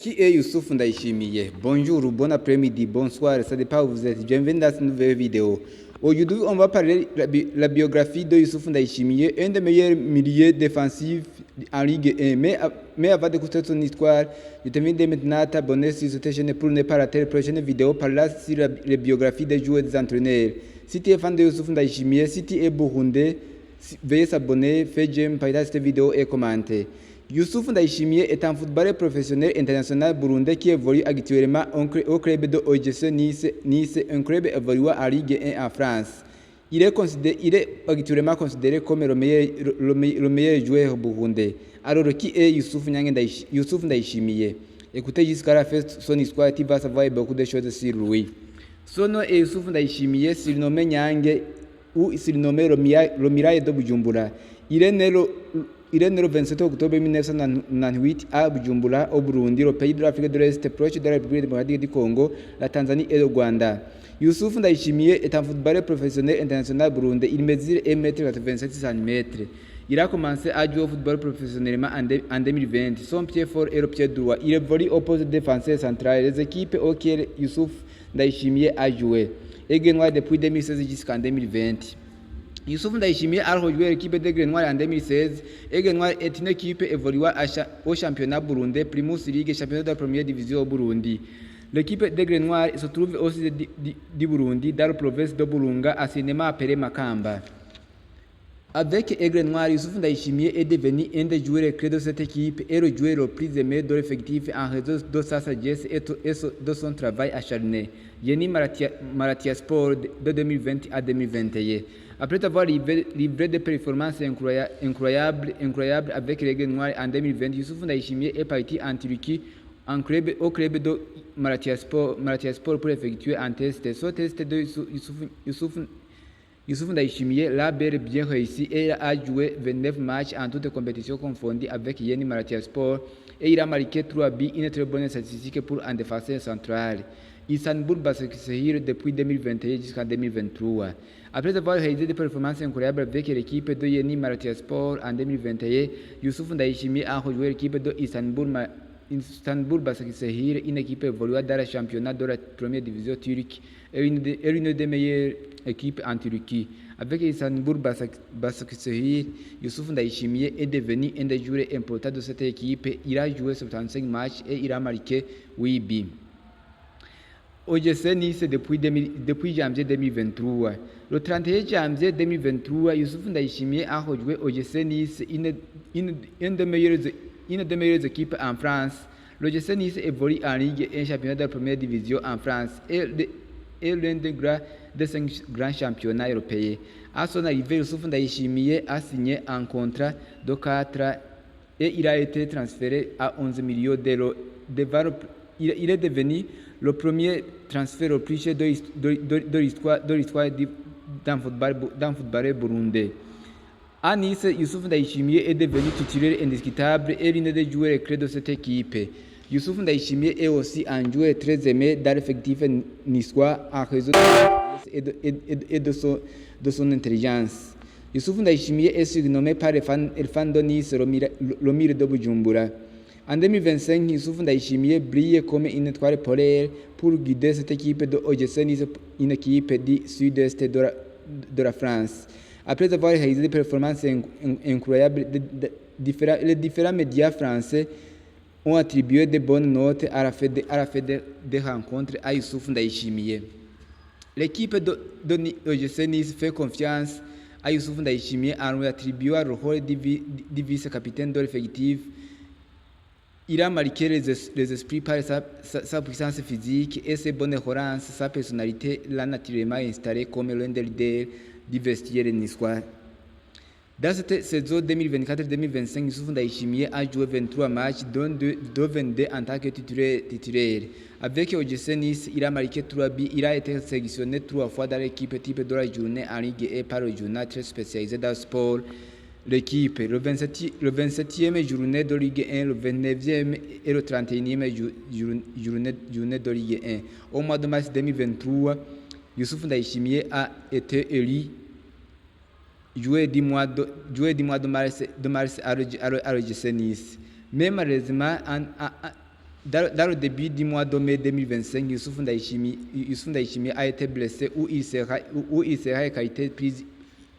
Qui est Youssouf Ndaïchimiye? Bonjour, bon après-midi, bonsoir, ça dépend où vous êtes. Bienvenue dans cette nouvelle vidéo. Aujourd'hui, on va parler de la biographie de Youssouf Ndaïchimiye, un des meilleurs milieux défensifs en Ligue 1. Mais avant d'écouter son histoire, je t'invite maintenant à t'abonner sur cette chaîne pour ne pas rater les prochaines vidéos par là sur la biographie des joueurs et des entraîneurs. Si tu es fan de Youssouf Ndaïchimiye, si tu es burundais, veuillez s'abonner, faire j'aime, partager cette vidéo et commenter. Youssouf Ndaïchimiye est un footballeur professionnel international burundais qui évolue actuellement au club de OGC Nice, un club évoluant en Ligue 1 en France. Il est actuellement considéré comme le meilleur joueur burundais. Alors, qui est Youssouf Ndaïchimiye? Écoutez jusqu'à la fin son histoire, tu vas savoir beaucoup de choses sur lui. Son nom est Youssouf Ndaïchimiye, surnommé Nyange ou surnommé le Mirail de Bujumbura. Il est né le 27 octobre 1998 à Bujumbura, au Burundi, le pays de l'Afrique de l'Est, proche de la République démocratique du Congo, la Tanzanie et le Rwanda. Youssouf Ndaïchimiye est un footballeur professionnel international burundais. Il mesure 1,87 cm. Il a commencé à jouer au football professionnellement en 2020. Son pied fort est le pied droit. Il évolue au poste de défenseur central. Les équipes auxquelles Youssouf Ndaïchimiye a joué. Aigle Noir depuis 2016 jusqu'en 2020. Youssouf Ndaïchimiye a rejoint l'équipe d'Aigle Noir en 2016. Aigle Noir est une équipe évoluant au championnat burundais, Primus League, championnat de la première division au Burundi. L'équipe d'Aigle Noir se trouve aussi du Burundi, dans la province de Burunga, anciennement appelée Makamba. Avec Aigle Noir, Youssouf Ndaïchimiye est devenu un des joueurs clés de cette équipe et le joueur le plus aimé de l'effectif en raison de sa sagesse et de son travail acharné. Yeni Malatyaspor de 2020 à 2021. Après avoir livré des performances incroyables avec l'Aigle Noir en 2020, Youssouf Ndaïchimiye est parti en Turquie au club de Malatyaspor pour effectuer un test. Ce test de Youssouf Ndaïchimiye l'a bien réussi et il a joué 29 matchs en toutes compétitions confondues avec Yeni Malatyaspor et il a marqué 3 buts, une très bonne statistique pour un défenseur central. Istanbul Basaksehir depuis 2021 jusqu'en 2023. Après avoir réalisé des performances incroyables avec l'équipe de Yeni Malatyaspor en 2021, Youssouf Ndaïchimiye a rejoint l'équipe de Istanbul Basaksehir, une équipe évoluant dans le championnat de la première division turque et l'une des meilleures équipes en Turquie. Avec Istanbul Basaksehir, Youssouf Ndaïchimiye est devenu un des joueurs importants de cette équipe. Il a joué 75 matchs et il a marqué 8 buts. OGC Nice depuis janvier 2023. Le 31 janvier 2023, Youssouf Ndaïchimiye a rejoint OGC Nice, une des meilleures équipes en France. L'OGC Nice évolue en Ligue 1 championnat de la première division en France et l'un des 5 grands championnats européens. À son arrivée, Youssouf Ndaïchimiye a signé un contrat de 4 ans et il a été transféré à 11 millions d'euros. Il est devenu le premier transfert le plus cher de l'histoire d'un footballeur burundais. À Nice, Youssouf Ndaïchimiye est devenu titulaire indiscutable et l'un des joueurs clés de cette équipe. Youssouf Ndaïchimiye est aussi un joueur très aimé dans l'effectif niçois en raison de son intelligence. Youssouf Ndaïchimiye est surnommé par les fans de Nice le Mire de Bujumbura. En 2025, Youssouf Ndaïchimiye brille comme une étoile polaire pour guider cette équipe de OGC Nice, une équipe du sud-est de la France. Après avoir réalisé des performances incroyables, les différents médias français ont attribué de bonnes notes à la fin des rencontres à Youssouf Ndaïchimiye. L'équipe de OGC Nice fait confiance à Youssouf Ndaïchimiye en lui attribuant le rôle de vice-capitaine de l'effectif. Il a marqué les esprits par sa puissance physique et ses bonnes oranges. Sa personnalité l'a naturellement installé comme l'un des leaders du vestiaire niçois. Dans cette saison 2024-2025, Youssouf Ndaïchimiye a joué 23 matchs, dont 22 en tant que titulaire. Avec OGC Nice, il a marqué 3 buts. Il a été sélectionné 3 fois dans l'équipe type de la journée en Ligue 1 par le journal très spécialisé dans le sport. L'équipe, le 27e journée de Ligue 1, le 29e et le 31e journée de Ligue 1. Au mois de mars 2023, Youssouf Ndaïchimiye a été élu joueur du mois de mars à l'OGC Nice. Mais malheureusement, dans le début du mois de mai 2025, Youssouf Ndaïchimi a été blessé où il sera écarté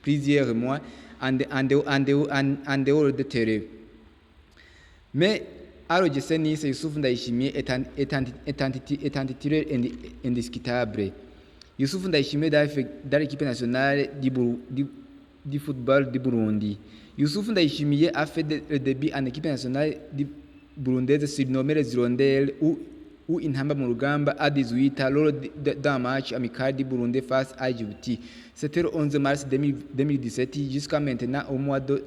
plusieurs mois en dehors de terrain. Mais à l'OGC Nice, Youssouf Ndaïchimi est un titulaire indiscutable. Youssouf Ndaïchimi dans l'équipe nationale du football du Burundi. Youssouf Ndaïchimi a fait le début en équipe nationale burundaise surnommée les Hirondelles ou Intamba mu Rugamba à 18 lors d'un match amical du Burundi face à Djibouti. C'était le 11 mars 2017 jusqu'à maintenant au mois de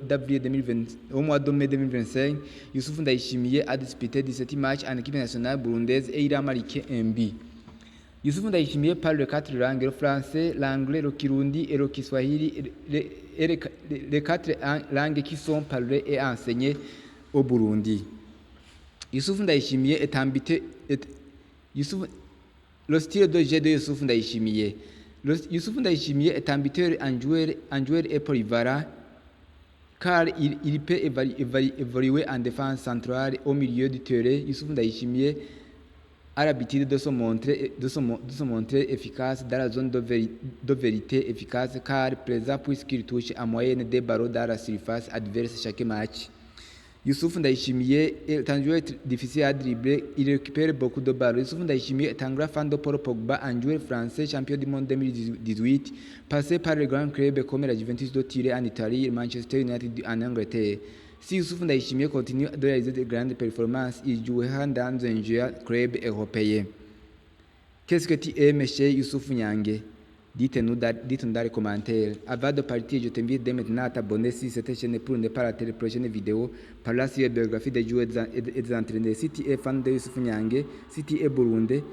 mai 2025. Youssouf Ndaïchimi a disputé 17 matchs en équipe nationale burundaise et il a marqué un but. Youssouf Ndaïchimi parle les 4 langues, le français, l'anglais, le kirundi et le kiswahili, les 4 langues qui sont parlées et enseignées au Burundi. Youssouf Ndaïchimi est habité. Le style de jeu de Youssouf Ndaïchimi. Youssouf Ndaïchimi est un buteur en joueur et polyvalent car il peut évoluer en défense centrale au milieu du terrain. Youssouf Ndaïchimi a l'habitude de se montrer efficace dans la zone de vérité efficace car présent puisqu'il touche en moyenne des ballons dans la surface adverse chaque match. Youssouf Ndaïchimi est un joueur difficile à dribbler, il récupère beaucoup de ballons. Youssouf Ndaïchimi est un grand fan de Paul Pogba, un joueur français champion du monde 2018, passé par les grands clubs comme la Juventus de Turin en Italie et Manchester United en Angleterre. Si Youssouf Ndaïchimi continue de réaliser de grandes performances, il jouera dans un jeune club européen. Qu'est-ce que tu aimes chez Youssouf Niangue? Dites-nous dans les commentaires. Avant de partir, je t'invite dès maintenant à t'abonner sur cette chaîne pour ne pas rater les prochaines vidéos parlant sur la biographie des joueurs et des entraîneurs. Si tu es fan de Youssouf Niangue, si tu es burundais,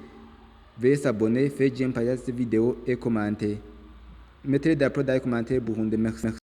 veuillez s'abonner, faire j'aime, partager cette vidéo et commenter. Mettez les drapeaux dans les commentaires burundais. Merci.